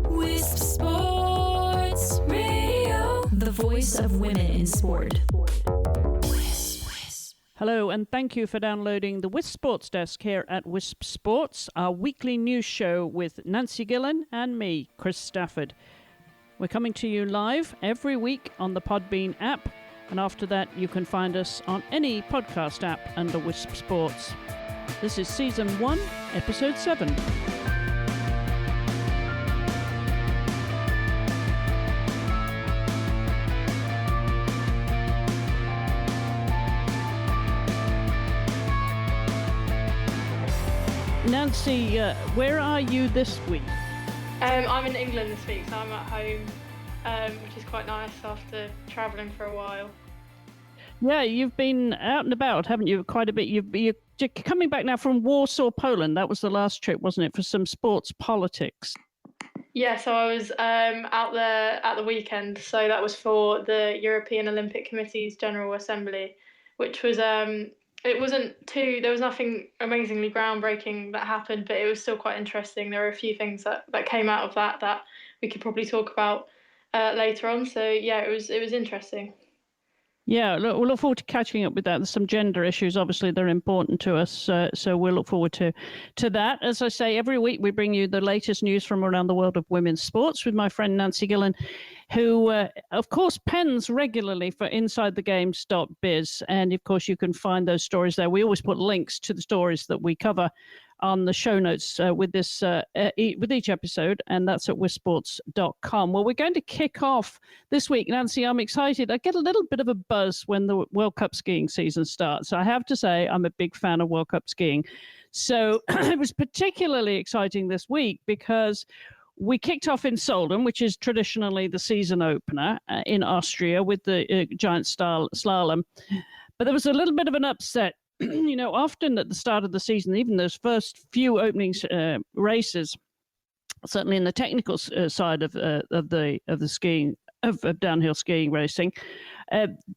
WiSP Sports Radio, the voice of women in sport. Hello, and thank you for downloading the WiSP Sports Desk here at WiSP Sports, our weekly news show with Nancy Gillen and me, Chris Stafford. We're coming to you live every week on the Podbean app, and after that you can find us on any podcast app under WiSP Sports. This is Season 1, Episode 7. Nancy, where are you this week? I'm in England this week, so I'm at home, which is quite nice after travelling for a while. Yeah, you've been out and about, haven't you, quite a bit. You're coming back now from Warsaw, Poland. That was the last trip, wasn't it, for some sports politics? Yeah, so I was out there at the weekend. So that was for the European Olympic Committee's General Assembly, which was, there was nothing amazingly groundbreaking that happened, but it was still quite interesting. There were a few things that came out of that we could probably talk about later on. So yeah, it was interesting. Yeah, we'll look forward to catching up with that. There's some gender issues, obviously, they're important to us, so we'll look forward to that. As I say, every week we bring you the latest news from around the world of women's sports with my friend Nancy Gillen, who, of course, pens regularly for InsideTheGames.biz, and, of course, you can find those stories there. We always put links to the stories that we cover on the show notes with each episode, and that's at wisports.com. Well, we're going to kick off this week. Nancy, I'm excited. I get a little bit of a buzz when the World Cup skiing season starts. I have to say I'm a big fan of World Cup skiing. So it was particularly exciting this week because we kicked off in Solden, which is traditionally the season opener in Austria with the giant slalom. But there was a little bit of an upset. You know, often at the start of the season, even those first few opening races, certainly in the technical side of the skiing, of downhill skiing racing,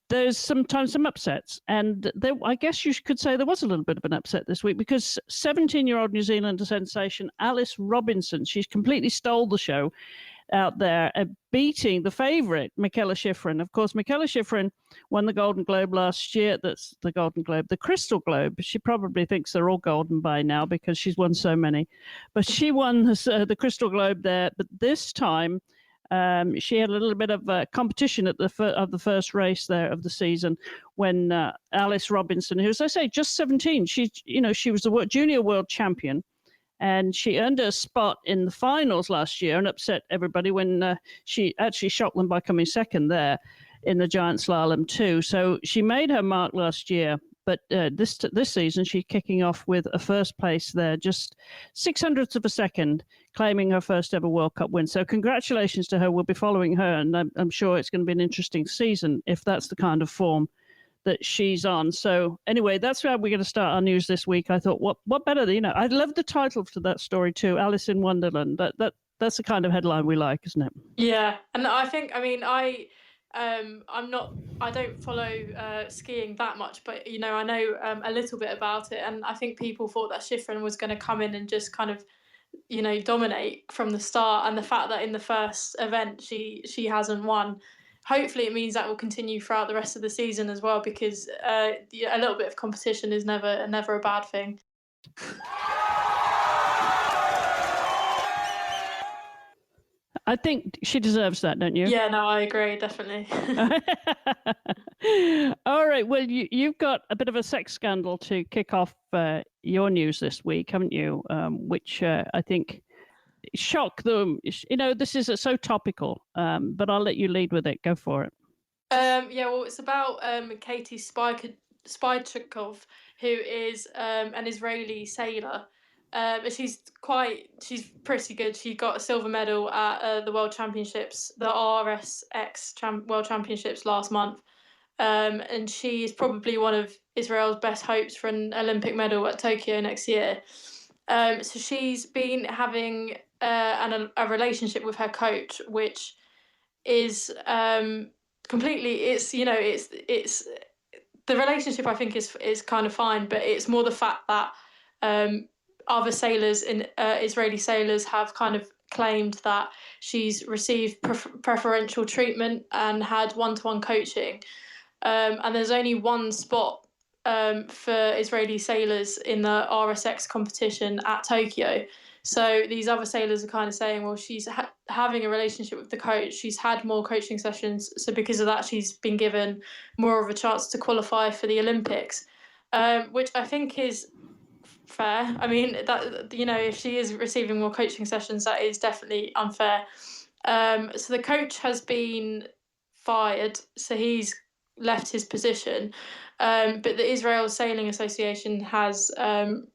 there's sometimes some upsets. And I guess you could say there was a little bit of an upset this week because 17-year-old New Zealand sensation Alice Robinson, she's completely stole the show out there, beating the favourite, Michaela Schifrin. Of course, Michaela Schifrin won the Golden Globe last year. That's the Golden Globe, the Crystal Globe. She probably thinks they're all golden by now because she's won so many. But she won the Crystal Globe there. But this time, she had a little bit of competition at the first race there of the season when Alice Robinson, who, as I say, just 17, she was the junior world champion. And she earned a spot in the finals last year and upset everybody when she actually shocked them by coming second there in the giant slalom too. So she made her mark last year, but this season she's kicking off with a first place there, just 0.06 of a second, claiming her first ever World Cup win. So congratulations to her. We'll be following her, and I'm sure it's going to be an interesting season if that's the kind of form that she's on. So anyway, that's where we're going to start our news this week. I thought, what better? I love the title to that story too, Alice in Wonderland. That's the kind of headline we like, isn't it? Yeah, and I think, I don't follow skiing that much, but I know a little bit about it, and I think people thought that Schifrin was going to come in and just kind of dominate from the start, and the fact that in the first event she hasn't won. Hopefully it means that will continue throughout the rest of the season as well, because a little bit of competition is never a bad thing. I think she deserves that, don't you? Yeah, no, I agree, definitely. All right, well, you've got a bit of a sex scandal to kick off your news this week, haven't you? Which I think shock them. This is so topical, but I'll let you lead with it. Go for it. Well, it's about Katie Spychikov, who is an Israeli sailor. She's pretty good. She got a silver medal at the World Championships, the RSX World Championships last month. And she is probably one of Israel's best hopes for an Olympic medal at Tokyo next year. So she's been having a relationship with her coach, which is completely. It's the relationship I think is kind of fine, but it's more the fact that other sailors, Israeli sailors, have kind of claimed that she's received preferential treatment and had one-to-one coaching. And there's only one spot for Israeli sailors in the RSX competition at Tokyo. So these other sailors are kind of saying, well, she's having a relationship with the coach. She's had more coaching sessions. So because of that, she's been given more of a chance to qualify for the Olympics, which I think is fair. I mean, that, you know, if she is receiving more coaching sessions, that is definitely unfair. So the coach has been fired. So he's left his position. But the Israel Sailing Association has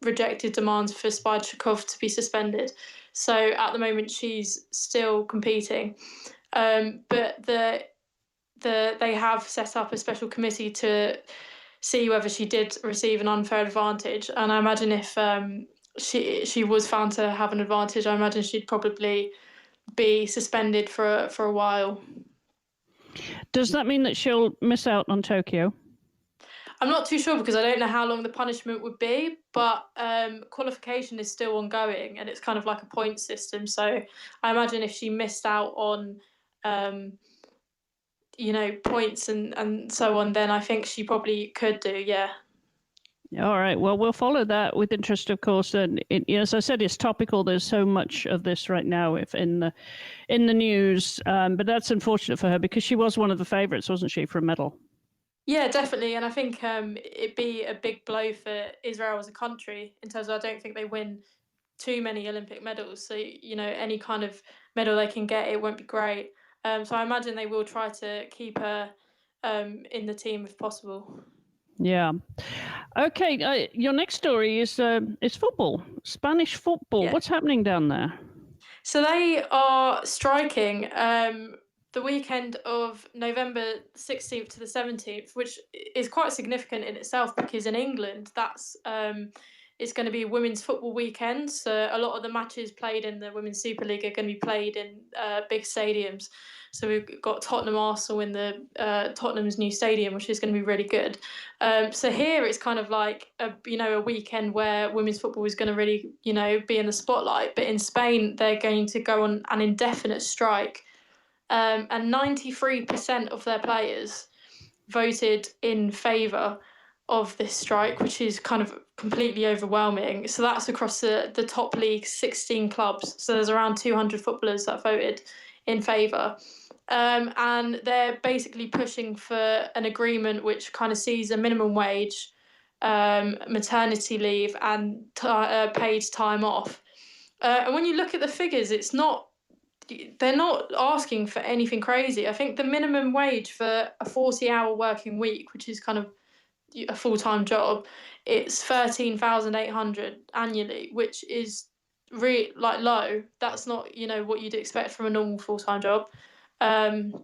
rejected demands for Spychakov to be suspended. So at the moment, she's still competing. But they have set up a special committee to see whether she did receive an unfair advantage. And I imagine if she was found to have an advantage, I imagine she'd probably be suspended for a while. Does that mean that she'll miss out on Tokyo? I'm not too sure because I don't know how long the punishment would be, but qualification is still ongoing and it's kind of like a point system. So I imagine if she missed out on, points and so on, then I think she probably could do, yeah. All right. Well, we'll follow that with interest, of course. And as I said, it's topical. There's so much of this right now in the news. But that's unfortunate for her because she was one of the favourites, wasn't she, for a medal? Yeah, definitely. And I think it'd be a big blow for Israel as a country in terms of I don't think they win too many Olympic medals. So, any kind of medal they can get, it won't be great. So I imagine they will try to keep her in the team if possible. Yeah. Okay. Your next story is football, Spanish football. Yeah. What's happening down there? So they are striking the weekend of November 16th to the 17th, which is quite significant in itself because in England, that's it's going to be Women's Football Weekend. So a lot of the matches played in the Women's Super League are going to be played in big stadiums. So we've got Tottenham Arsenal in the Tottenham's new stadium, which is going to be really good. So here it's kind of like a weekend where women's football is going to really be in the spotlight. But in Spain, they're going to go on an indefinite strike, and 93% of their players voted in favour of this strike, which is kind of completely overwhelming. So that's across the top league, 16 clubs. So there's around 200 footballers that voted in favour. And they're basically pushing for an agreement which kind of sees a minimum wage, maternity leave, and paid time off. And when you look at the figures, they're not asking for anything crazy. I think the minimum wage for a 40-hour working week, which is kind of a full-time job, it's 13,800 annually, which is really low. That's not what you'd expect from a normal full-time job. And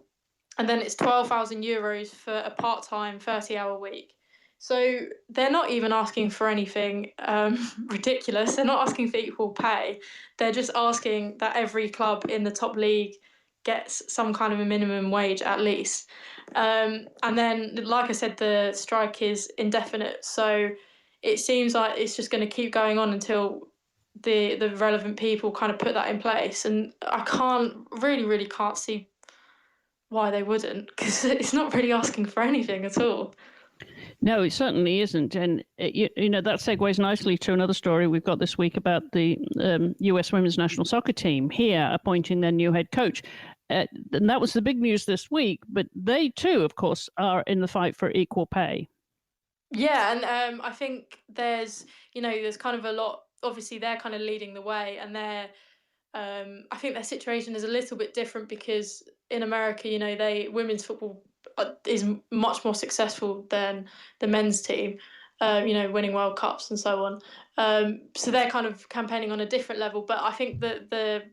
then it's 12,000 euros for a part-time 30-hour week. So they're not even asking for anything ridiculous. They're not asking for equal pay. They're just asking that every club in the top league gets some kind of a minimum wage at least. And then, like I said, the strike is indefinite. So it seems like it's just going to keep going on until the relevant people kind of put that in place. And I really can't see why they wouldn't, because it's not really asking for anything at all. No, it certainly isn't. And, that segues nicely to another story we've got this week about the US women's national soccer team here appointing their new head coach. And that was the big news this week. But they, too, of course, are in the fight for equal pay. Yeah, and I think there's kind of a lot. Obviously, they're kind of leading the way, and I think their situation is a little bit different because in America, women's football is much more successful than the men's team, winning World Cups and so on. So they're kind of campaigning on a different level. But I think that the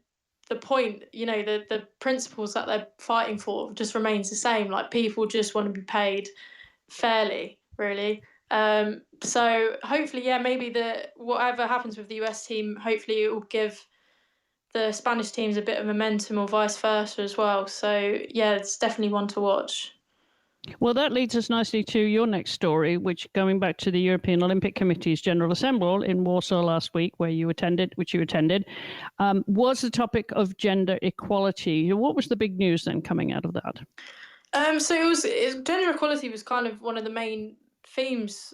point, the principles that they're fighting for just remains the same. Like, people just want to be paid fairly, really. So hopefully, maybe whatever happens with the US team, hopefully it will give the Spanish teams a bit of momentum or vice versa as well. So, yeah, it's definitely one to watch. Well, that leads us nicely to your next story, which, going back to the European Olympic Committee's General Assembly in Warsaw last week, which you attended, was the topic of gender equality. What was the big news then coming out of that? So gender equality was kind of one of the main themes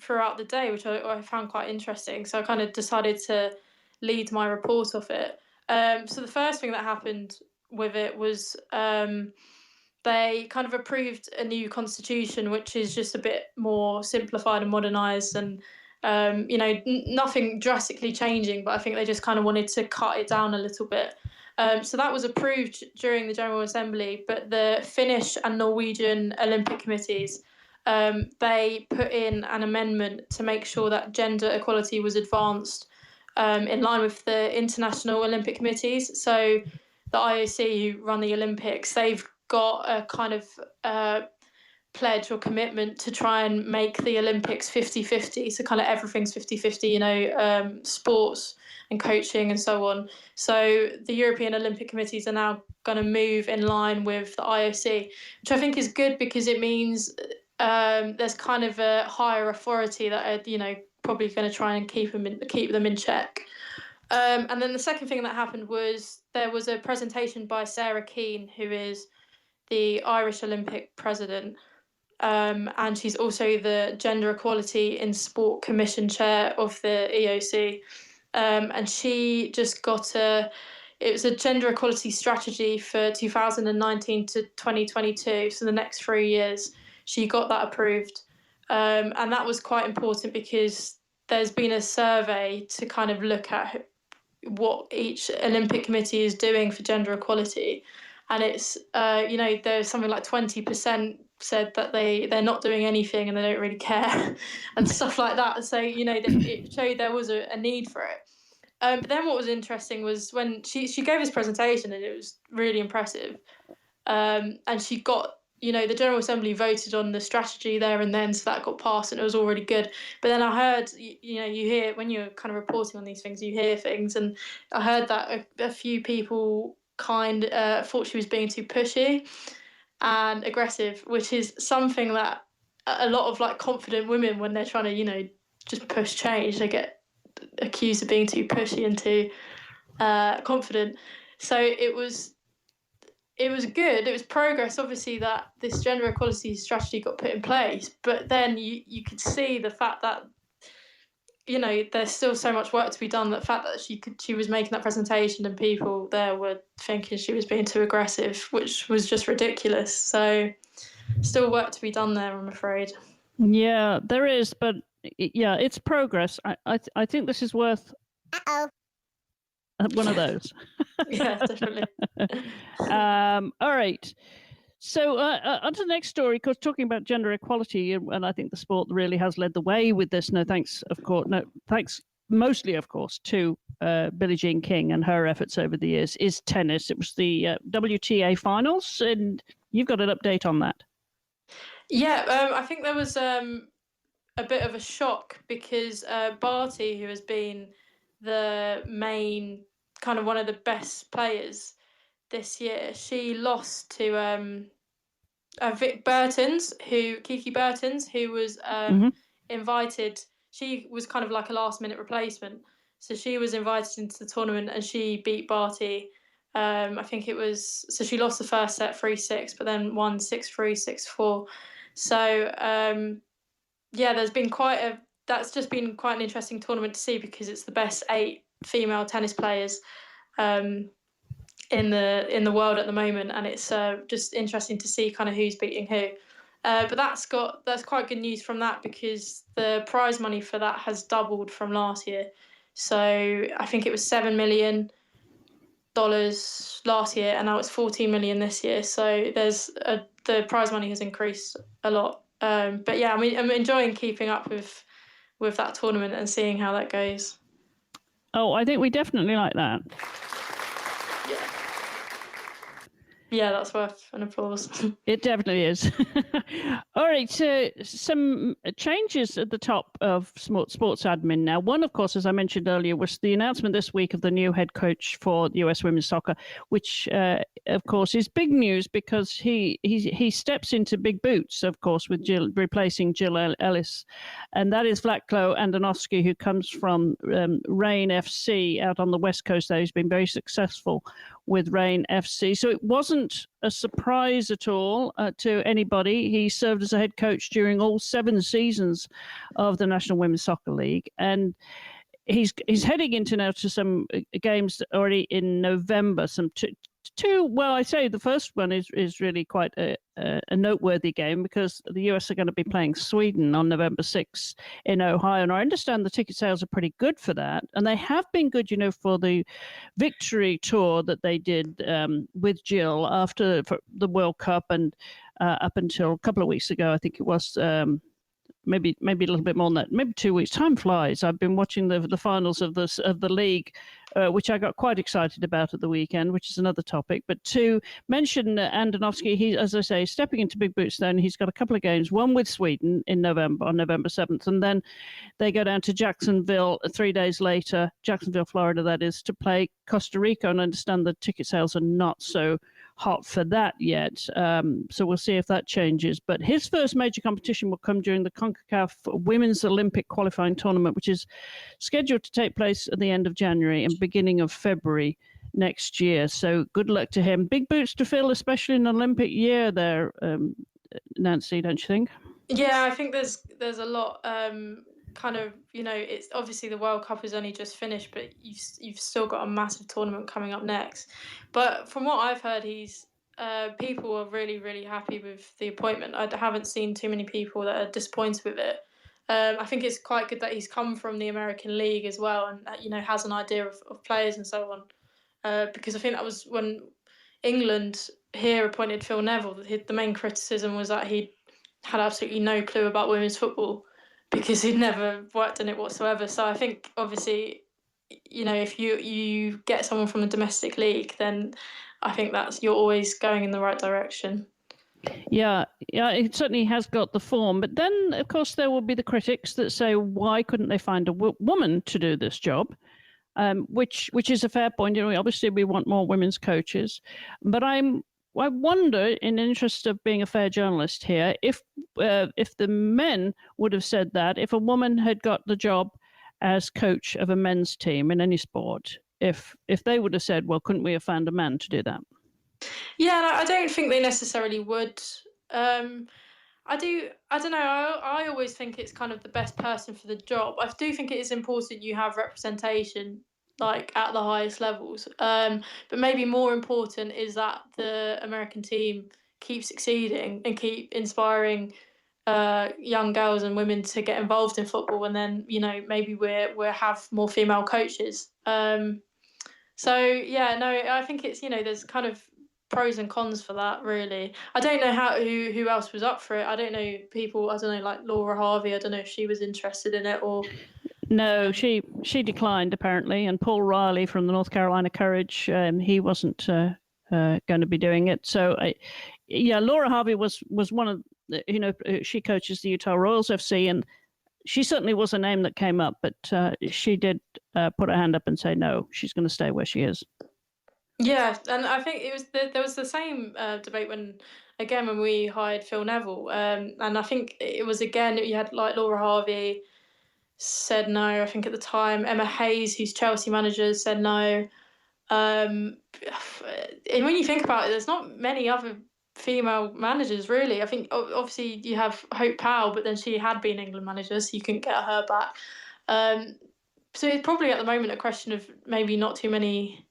throughout the day, which I found quite interesting. So I kind of decided to lead my report off it. So the first thing that happened with it was they kind of approved a new constitution, which is just a bit more simplified and modernised, and nothing drastically changing, but I think they just kind of wanted to cut it down a little bit. So that was approved during the General Assembly, but the Finnish and Norwegian Olympic committees, they put in an amendment to make sure that gender equality was advanced in line with the International Olympic Committees. So the IOC, who run the Olympics, they've got a kind of pledge or commitment to try and make the Olympics 50-50. So kind of everything's 50-50, sports and coaching and so on. So the European Olympic Committees are now going to move in line with the IOC, which I think is good because it means there's kind of a higher authority that are, probably going to try and keep them in check. And then the second thing that happened was there was a presentation by Sarah Keane, who is the Irish Olympic president, and she's also the Gender Equality in Sport Commission chair of the EOC. And she just got it was a gender equality strategy for 2019 to 2022, so the next 3 years. She got that approved. And that was quite important because there's been a survey to kind of look at what each Olympic committee is doing for gender equality. And it's, there's something like 20% said that they're not doing anything and they don't really care and stuff like that. So, it showed there was a need for it. But then what was interesting was when she gave this presentation, and it was really impressive. And she got, the General Assembly voted on the strategy there and then, so that got passed and it was already good. But then I heard, you hear, when you're kind of reporting on these things, you hear things. And I heard that a few people thought she was being too pushy and aggressive, which is something that a lot of confident women, when they're trying to, just push change, they get accused of being too pushy and too confident. So it was good. It was progress, obviously, that this gender equality strategy got put in place. But then you could see the fact that, there's still so much work to be done. The fact that she was making that presentation and people there were thinking she was being too aggressive, which was just ridiculous. So still work to be done there, I'm afraid. Yeah, there is, but yeah, it's progress. I think this is worth one of those. Yeah, definitely. All right. So on to the next story, because talking about gender equality, and I think the sport really has led the way with this. Thanks mostly, of course, to Billie Jean King and her efforts over the years, is tennis. It was the WTA Finals, and you've got an update on that. Yeah, I think there was a bit of a shock because Barty, who has been the main, kind of one of the best players this year, she lost to Kiki Bertens, who was invited. She was kind of like a last-minute replacement. So she was invited into the tournament and she beat Barty. I think it was... So she lost the first set 3-6, but then won 6-3, 6-4. So, there's been that's just been quite an interesting tournament to see because it's the best 8 female tennis players in the world at the moment, and it's just interesting to see kind of who's beating who. But that's quite good news from that because the prize money for that has doubled from last year. So I think it was $7 million last year, and now it's $14 million this year. So the prize money has increased a lot. But yeah, I'm enjoying keeping up with that tournament and seeing how that goes. Oh, I think we definitely like that. Yeah, that's worth an applause. It definitely is. All right, so some changes at the top of sports admin now. One, of course, as I mentioned earlier, was the announcement this week of the new head coach for US Women's Soccer, which, of course, is big news because he steps into big boots, of course, with replacing Jill Ellis. And that is Vlatko Andonovski, who comes from Reign FC out on the West Coast there. He's been very successful with Reign FC. So it wasn't a surprise at all to anybody. He served as a head coach during all 7 seasons of the National Women's Soccer League. And he's heading into now to some games already in November, some two. Well, I say the first one is really quite a noteworthy game because the US are going to be playing Sweden on November 6th in Ohio. And I understand the ticket sales are pretty good for that. And they have been good, for the victory tour that they did with Jill after the World Cup and up until a couple of weeks ago, I think it was. Maybe a little bit more than that. Maybe 2 weeks. Time flies. I've been watching the finals of the league, which I got quite excited about at the weekend, which is another topic. But to mention Andonovski, he, as I say, stepping into big boots. Then he's got a couple of games. One with Sweden in November, on November 7th, and then they go down to Jacksonville 3 days later, Jacksonville, Florida, that is, to play Costa Rica. And I understand the ticket sales are not so hot for that yet. So we'll see if that changes. But his first major competition will come during the CONCACAF Women's Olympic qualifying tournament, which is scheduled to take place at the end of January and beginning of February next year. So good luck to him. Big boots to fill, especially in an Olympic year there, Nancy, don't you think? Yeah, I think there's a lot kind of, it's obviously the World Cup is only just finished, but you've still got a massive tournament coming up next. But from what I've heard, people are really, really happy with the appointment. I haven't seen too many people that are disappointed with it. I think it's quite good that he's come from the American League as well, and has an idea of players and so on. Because I think that was when England here appointed Phil Neville. The main criticism was that he had absolutely no clue about women's football, because he'd never worked in it whatsoever. So I think, obviously, if you get someone from a domestic league, then I think you're always going in the right direction. Yeah, it certainly has got the form. But then, of course, there will be the critics that say, why couldn't they find a woman to do this job? Which is a fair point. Obviously, we want more women's coaches. But I wonder, in the interest of being a fair journalist here, if the men would have said that, if a woman had got the job as coach of a men's team in any sport, if they would have said, well, couldn't we have found a man to do that? Yeah, I don't think they necessarily would. I don't know. I always think it's kind of the best person for the job. I do think it is important you have representation, like at the highest levels. But maybe more important is that the American team keep succeeding and keep inspiring young girls and women to get involved in football, and then maybe we'll have more female coaches. So yeah, no, I think it's there's kind of pros and cons for that, really. I don't know who else was up for it. I don't know people. I don't know, like Laura Harvey. I don't know if she was interested in it or. No, she declined apparently, and Paul Riley from the North Carolina Courage, he wasn't going to be doing it. So, Laura Harvey was one of she coaches the Utah Royals FC, and she certainly was a name that came up, but she did put her hand up and say no, she's going to stay where she is. Yeah, and I think there was the same debate when we hired Phil Neville, and I think it was again you had like Laura Harvey said no. I think at the time Emma Hayes, who's Chelsea manager, said no. And when you think about it, there's not many other female managers really. I think obviously you have Hope Powell, but then she had been England manager, so you couldn't get her back. So it's probably at the moment a question of maybe not too many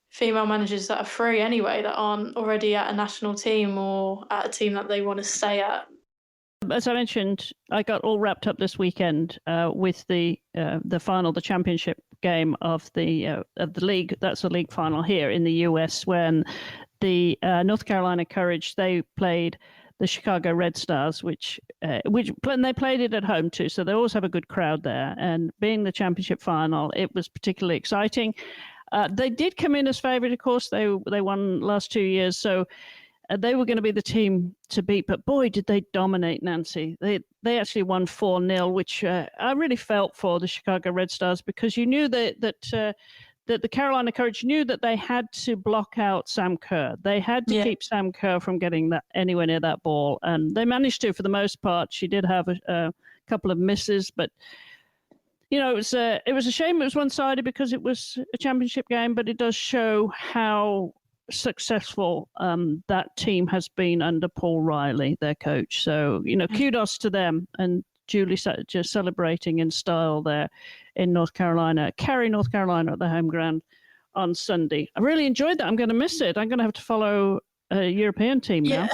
female managers that are free anyway, that aren't already at a national team or at a team that they want to stay at. As I mentioned, I got all wrapped up this weekend with the final, the championship game of the league. That's the league final here in the US, when the North Carolina Courage, they played the Chicago Red Stars, which and they played it at home too, so they always have a good crowd there. And being the championship final, it was particularly exciting. They did come in as favourite, of course. They won last 2 years, so they were going to be the team to beat. But boy, did they dominate, Nancy. They actually won 4-0, which I really felt for the Chicago Red Stars, because you knew that the Carolina Courage knew that they had to block out Sam Kerr. They had to keep Sam Kerr from getting anywhere near that ball, and they managed to for the most part. She did have a couple of misses, but it was a shame it was one-sided because it was a championship game, but it does show how successful that team has been under Paul Riley, their coach. So, kudos to them. And Julie just celebrating in style there in North Carolina, Cary, North Carolina at the home ground on Sunday. I really enjoyed that. I'm going to miss it. I'm going to have to follow a European team now.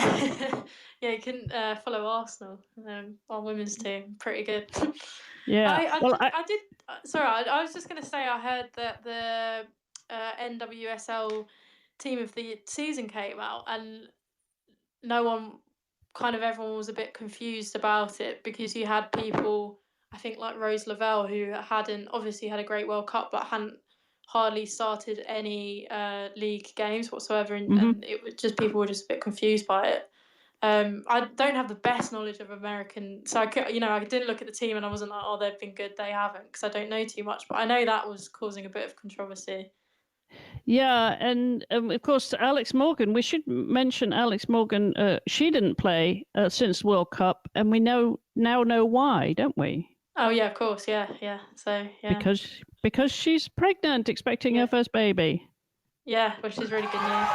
Yeah, you can follow Arsenal, our women's team. Pretty good. Yeah. I did. Sorry, I was just going to say I heard that the NWSL team of the season came out, and everyone was a bit confused about it, because you had people, I think like Rose Lavelle, who hadn't obviously had a great World Cup, but hadn't hardly started any league games whatsoever, and it was just, people were just a bit confused by it. I don't have the best knowledge of American, so I didn't look at the team and I wasn't like, oh, they've been good, they haven't, because I don't know too much, but I know that was causing a bit of controversy. Yeah, and of course, Alex Morgan, we should mention Alex Morgan. She didn't play since World Cup, and we now know why, don't we? Oh, yeah, of course, yeah. So, yeah. Because she's pregnant, expecting her first baby. Yeah, which is really good news.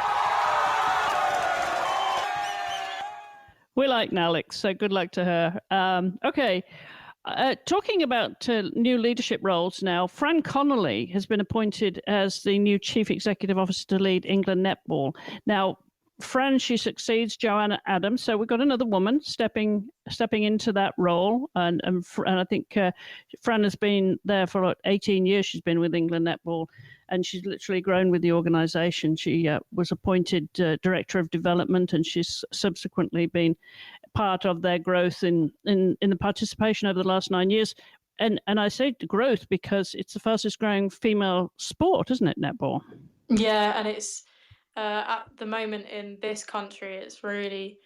We like Alex, so good luck to her. Okay. Talking about new leadership roles now, Fran Connolly has been appointed as the new Chief Executive Officer to lead England Netball. Now, Fran, she succeeds Joanna Adams, so we've got another woman stepping into that role, and I think Fran has been there for 18 years. She's been with England Netball, and she's literally grown with the organisation. She was appointed Director of Development, and she's subsequently been part of their growth in the participation over the last 9 years. And I say growth because it's the fastest growing female sport, isn't it, netball? Yeah, and it's at the moment in this country, it's really,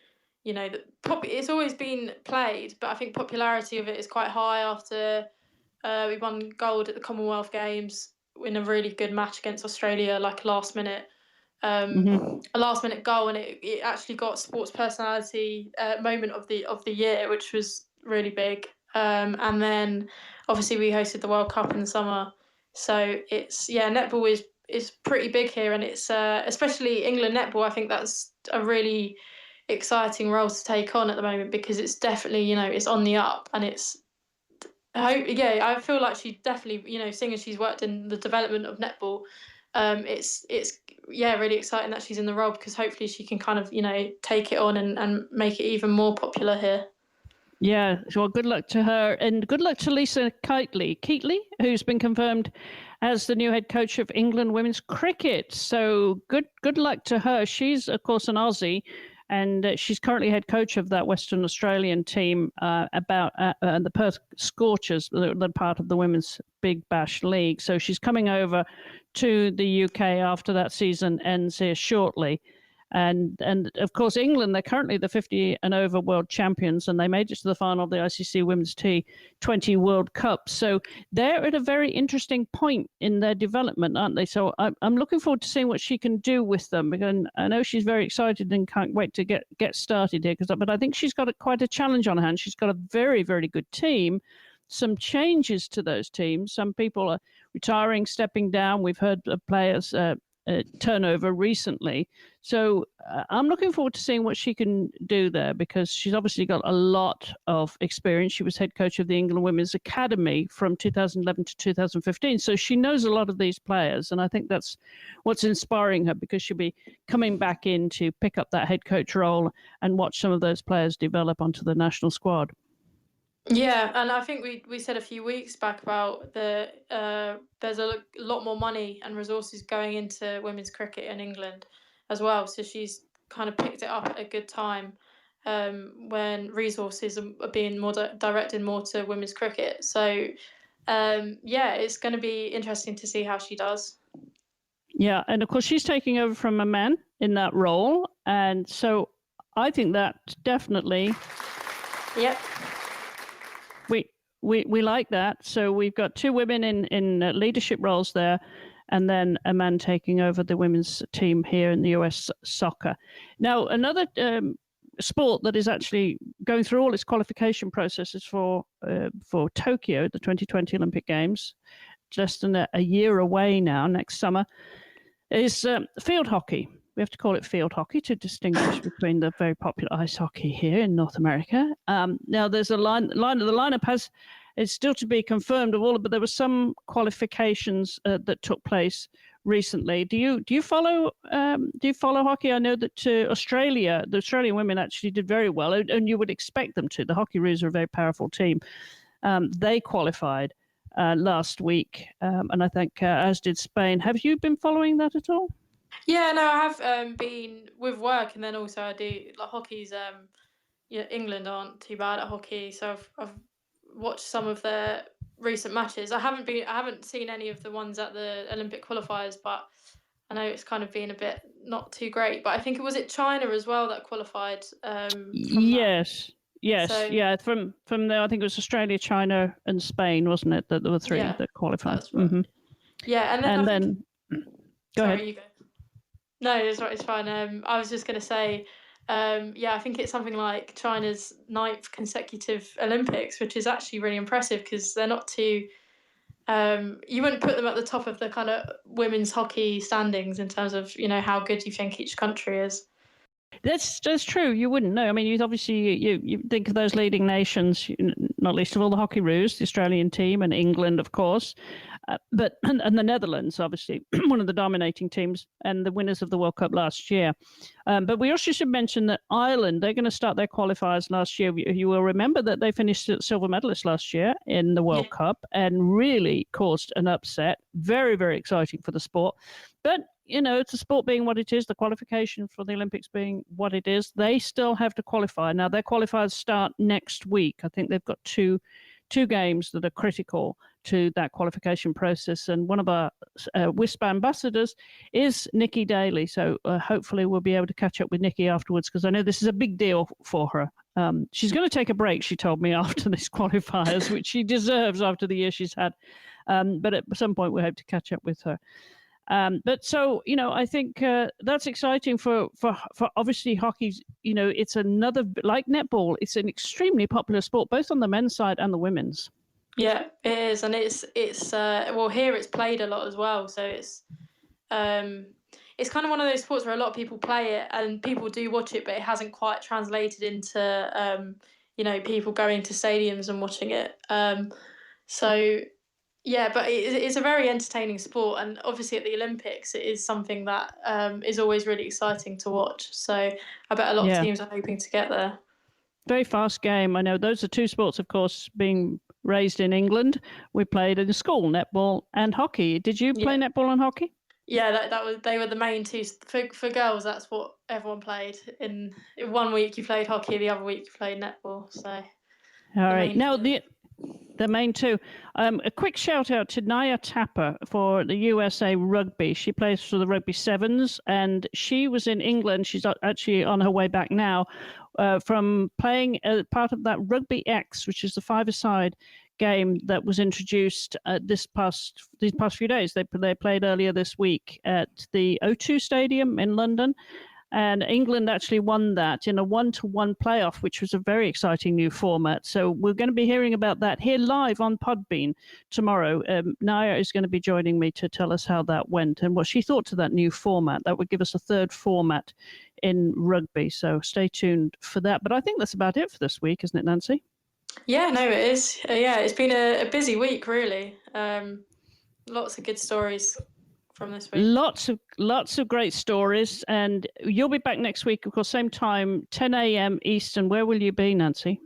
it's always been played, but I think popularity of it is quite high after we won gold at the Commonwealth Games in a really good match against Australia, like a last minute goal, and it actually got sports personality moment of the year, which was really big. And then obviously we hosted the World Cup in the summer, so it's netball is pretty big here, and it's especially England netball. I think that's a really exciting role to take on at the moment, because it's definitely it's on the up, and I feel like she definitely seeing as she's worked in the development of netball, it's really exciting that she's in the role, because hopefully she can kind of take it on and make it even more popular here. Yeah, well, good luck to her, and good luck to Lisa Keightley, who's been confirmed as the new head coach of England women's cricket. So good luck to her. She's, of course, an Aussie, and she's currently head coach of that Western Australian team about the Perth Scorchers, the part of the Women's Big Bash League. So she's coming over to the UK after that season ends here shortly. And of course, England, they're currently the 50 and over world champions, and they made it to the final of the ICC Women's T20 World Cup. So they're at a very interesting point in their development, aren't they? So I'm looking forward to seeing what she can do with them. And I know she's very excited and can't wait to get started here. But I think she's got quite a challenge on her hand. She's got a very, very good team. Some changes to those teams. Some people are retiring, stepping down. We've heard of players turnover recently. So I'm looking forward to seeing what she can do there, because she's obviously got a lot of experience. She was head coach of the England Women's Academy from 2011 to 2015. So she knows a lot of these players. And I think that's what's inspiring her, because she'll be coming back in to pick up that head coach role and watch some of those players develop onto the national squad. Yeah, and I think we said a few weeks back about there's a lot more money and resources going into women's cricket in England as well. So she's kind of picked it up at a good time when resources are being more directed more to women's cricket. So it's going to be interesting to see how she does. Yeah, and of course she's taking over from a man in that role, and so I think that definitely. Yep. We like that. So we've got two women in leadership roles there, and then a man taking over the women's team here in the US soccer. Now, another sport that is actually going through all its qualification processes for Tokyo, the 2020 Olympic Games, less than a year away now, next summer, is field hockey. We have to call it field hockey to distinguish between the very popular ice hockey here in North America. Now, there's the lineup is still to be confirmed of all, but there were some qualifications that took place recently. Do you follow hockey? I know that the Australian women actually did very well, and you would expect them to. The Hockey Roos are a very powerful team. They qualified last week, and I think as did Spain. Have you been following that at all? Yeah, no, I have been with work, and then also I do like hockey's. England aren't too bad at hockey, so I've watched some of their recent matches. I haven't seen any of the ones at the Olympic qualifiers, but I know it's kind of been a bit not too great. But I think was it China as well that qualified. Yes. So, yeah. From there, I think it was Australia, China, and Spain, wasn't it? That there were three that qualified. That's right. Mm-hmm. Yeah, and then go ahead. You go. No, it's right. It's fine. I was just going to say, I think it's something like China's 9th consecutive Olympics, which is actually really impressive because they're not too. You wouldn't put them at the top of the kind of women's hockey standings in terms of how good you think each country is. That's true. You wouldn't know. I mean, you think of those leading nations, not least of all the Hockey Roos, the Australian team, and England, of course, but and the Netherlands, obviously, one of the dominating teams and the winners of the World Cup last year. But we also should mention that Ireland, they're going to start their qualifiers last year. You will remember that they finished silver medalist last year in the World Cup and really caused an upset. Very, very exciting for the sport. But it's a sport being what it is, the qualification for the Olympics being what it is. They still have to qualify. Now, their qualifiers start next week. I think they've got two games that are critical to that qualification process. And one of our WiSP ambassadors is Nikki Daly. So hopefully we'll be able to catch up with Nikki afterwards, because I know this is a big deal for her. She's going to take a break, she told me, after these qualifiers, which she deserves after the year she's had. But at some point we hope to catch up with her. But so, I think that's exciting for obviously hockey. It's another, like netball, it's an extremely popular sport, both on the men's side and the women's. Yeah, it is. And it's here it's played a lot as well. So it's kind of one of those sports where a lot of people play it and people do watch it, but it hasn't quite translated into, people going to stadiums and watching it. Yeah, but it's a very entertaining sport, and obviously at the Olympics, it is something that is always really exciting to watch. So I bet a lot of teams are hoping to get there. Very fast game. I know those are two sports, of course, being raised in England. We played in school, netball and hockey. Did you play netball and hockey? Yeah, they were the main two. For girls, that's what everyone played. In 1 week you played hockey, the other week you played netball. So all right. Now the main two. A quick shout out to Naya Tapper for the USA Rugby. She plays for the Rugby Sevens, and she was in England. She's actually on her way back now from playing part of that Rugby X, which is the five-a-side game that was introduced these past few days. They played earlier this week at the O2 Stadium in London. And England actually won that in a 1-to-1 playoff, which was a very exciting new format. So we're going to be hearing about that here live on Podbean tomorrow. Naya is going to be joining me to tell us how that went and what she thought to that new format. That would give us a third format in rugby. So stay tuned for that. But I think that's about it for this week, isn't it, Nancy? Yeah, no, it is. It's been a busy week, really. Lots of good stories from this week. Lots of great stories, and you'll be back next week, of course, same time, 10 a.m. Eastern. Where will you be, Nancy?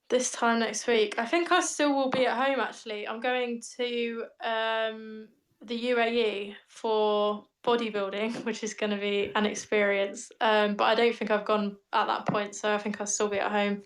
This time next week, I think I still will be at home. Actually, I'm going to the UAE for bodybuilding, which is going to be an experience. But I don't think I've gone at that point, so I think I'll still be at home.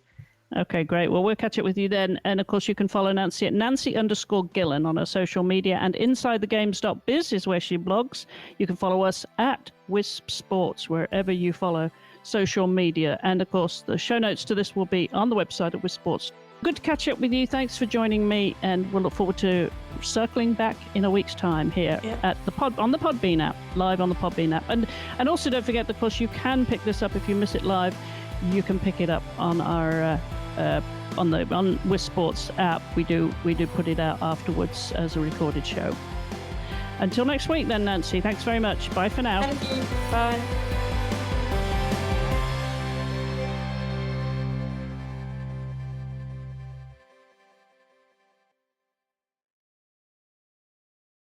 Okay, great. Well, we'll catch up with you then. And of course, you can follow Nancy at Nancy_Gillen on her social media, and InsideTheGames.biz is where she blogs. You can follow us at WiSP Sports, wherever you follow social media. And of course, the show notes to this will be on the website at WiSP Sports. Good to catch up with you. Thanks for joining me, and we'll look forward to circling back in a week's time here at the Podbean app, live on the Podbean app. And also don't forget, of course, you can pick this up if you miss it live. You can pick it up on our on WiSP Sports app. We do put it out afterwards as a recorded show. Until next week then, Nancy, thanks very much. Bye for now. Thank you. Bye.